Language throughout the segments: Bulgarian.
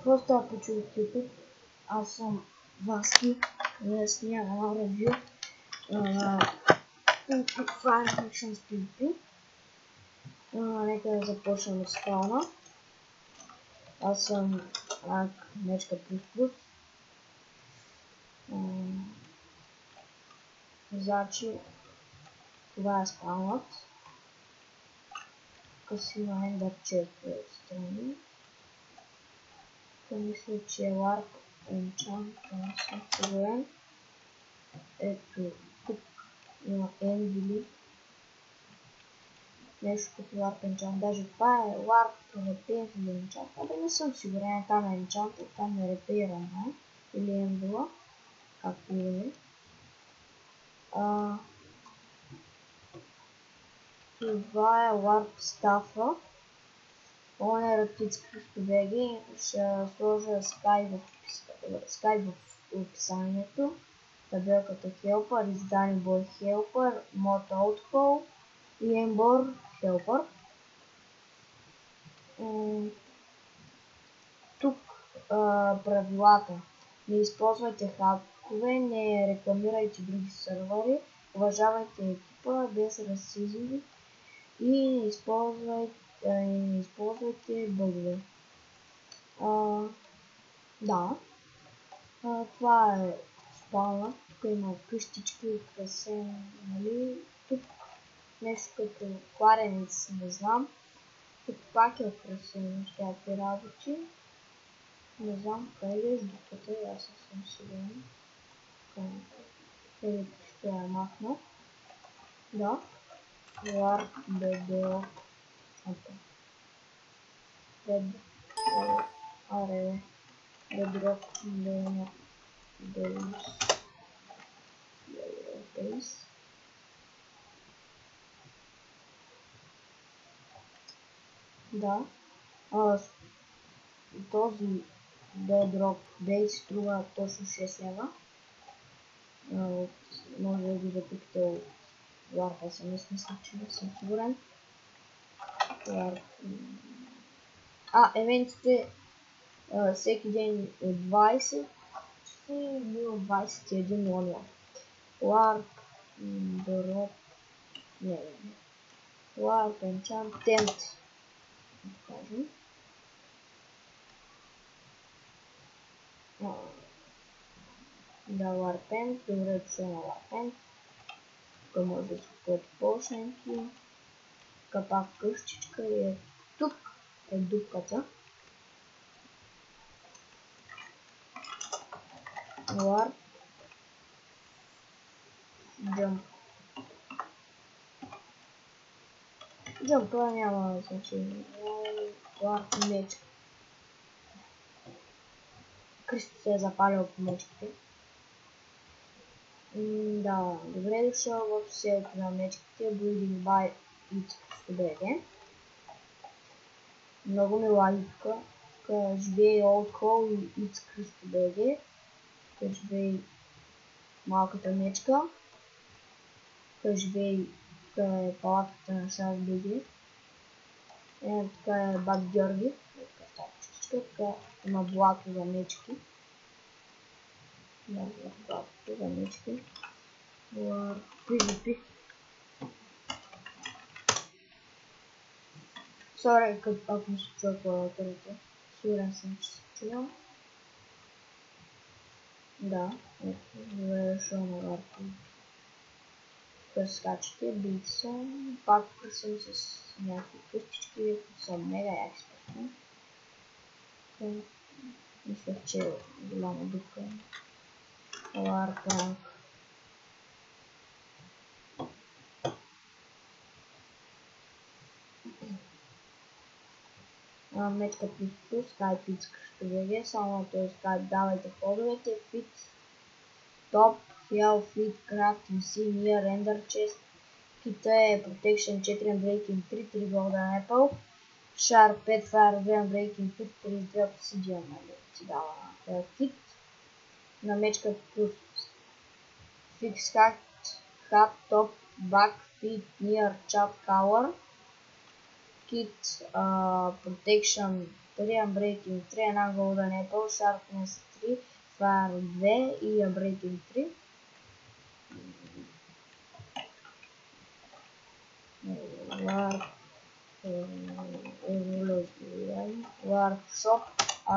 Какво става по YouTube? Аз съм Васки. Днес няма едно ревю на Fire Factions PvP. Нека да започнем от спауна. Аз съм ранг мечка плюс. Значи това е спаунът. Къси има ендър чест отстрани. Мисля, че е ларк енчант, не съм сигурен. Ето тук има енвили. Нещо като ларк енчант. Даже това е ларк репейр или енчант. Абе не съм сигурен, там е енчант, там е репейра, или енвила. Както и е. Това е ларк стафа. Онерът Kids.bg, ще сложа скай в описанието. Табелката Helper, издани Boy Helper, Mod Outcall и Embor Helper. Тук правилата. Не използвайте хакове, не рекламирайте други сървъри, уважавайте екипа без расизми и не използвайте бъгове. Да. Това е спална. Тук има къщички, украсени, нали? Тук нещо като кладенец, не знам. Тук пак е украсено всякакви работи. Не знам къде е с дупата, аз съм сигурен. Къде ще я махна. Да. Ларк БДО. Bedrock Base. Да. Този Bedrock Base струва точно 6 лева. Може да го закупите от Warp SMS, мисля, че не съм сигурен. Евентите всеки ден от 20 или от 21.00. Warp Drop Warp Enchant Tent. Да, Warpent, добре дошъл на Warpent. Тук може да си купите полшенки. Тук пак къщичка и тук е дупката. Warp Jump. Jump, това няма значение. Warp мечка. Кристо се е запалил по мечките. Да, добре дошъл в селото на мечките, Breeding by Kids.bg. Много ми лаги тук. Живее Old Call и Kids.bg. Тук живее малката мечка. Тук живее палатката на Шаз.bg. Тук е Бак Георги. Тук има блато за мечки. Блато за мечки. PvP. Сори, ако не се чуя клавиатурата. Сигурен съм, че се чуя. Да, добре дошъл на върху. Тук скачате, бити съм. Пак съм с някакви къщички, които са мега експертни. Мисля, че е голяма дупка. Ларк. Мечка плюс Skype Kids.bg, само на този Skype давайте ходовете, Fit, Top, Hell, Fit, Craft, MC, Near, Render Chest, Кита е Protection 4, Unbreaking 3, 3 Golden Apple, Sharp 5, Fire 2, Unbreaking 5, 32 Obsidian, си дава на кит, на мечка плюс Fix Hat, Top, Back, Fit, Near, Chat, Color, Kit, Protection 3, Unbreaking 3, една Golden Apple, Sharpness 3, Fire 2 и Unbreaking 3.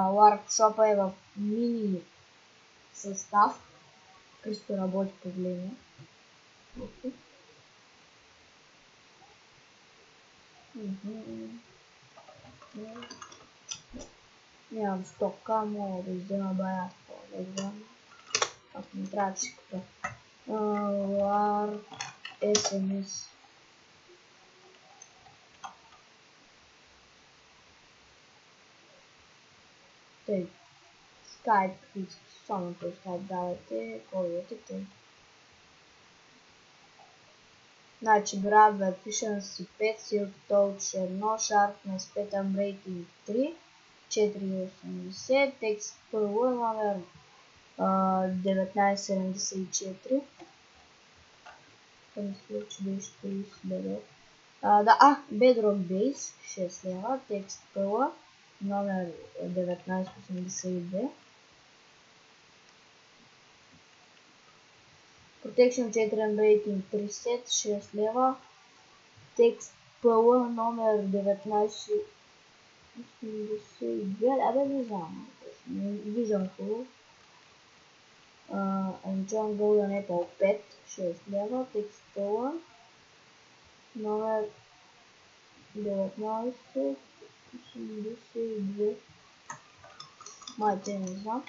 Workshop е в мини състав. Кристо работи по влияние. Нямам стока, мога да взема бая. Ако не трябва да си купя. War SMS. Тъй. Skype, само по Skype давайте, кодовете тъй. Значи Brave Efficiency 5, Silk Touch 1, Sharpness 5, Unbreaking 3, 480, Text PL номер 1974. Мисля, че беше 39. Bedrock Base 6 лева, Text PL номер 1982. Protection 4 Unbreaking 3 set 6 лева. Text PL номер 1982. Абе не знам. Не виждам хубаво. John Golden Apple 5 6 лева. Text PL номер 1982. Майте не знам.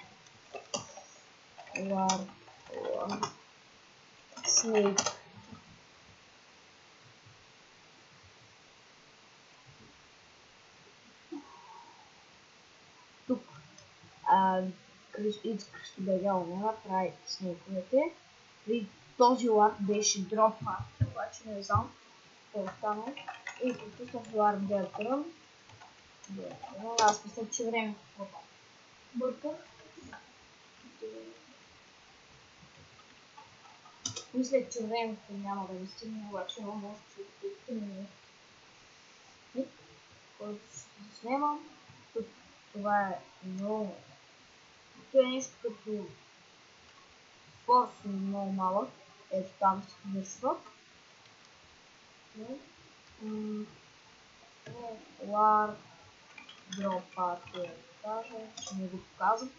Snake. Тук Кристобегал няма, прави снейковете. И този лак беше дропа, обаче не знам какво е станало. И пропуснах лак Дертрън. Аз мисля, че време какво бърках. Мисля, че времето няма да ми стигне, обаче не може да стигне. Който ще заснемам. Това е много... Това е нещо като форс много малък. Ето там се вършва. War Drop Party кажа, ще ми го показвам.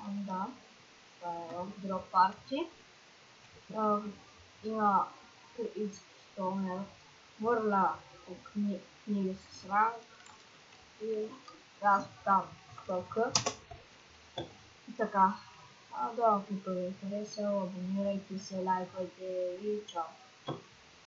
Да, това е Drop Party. Има изпълнер, върна по книга с ранг и аз там стока. И така, да, ако ви хареса, абонирайте се, лайкайте и чао!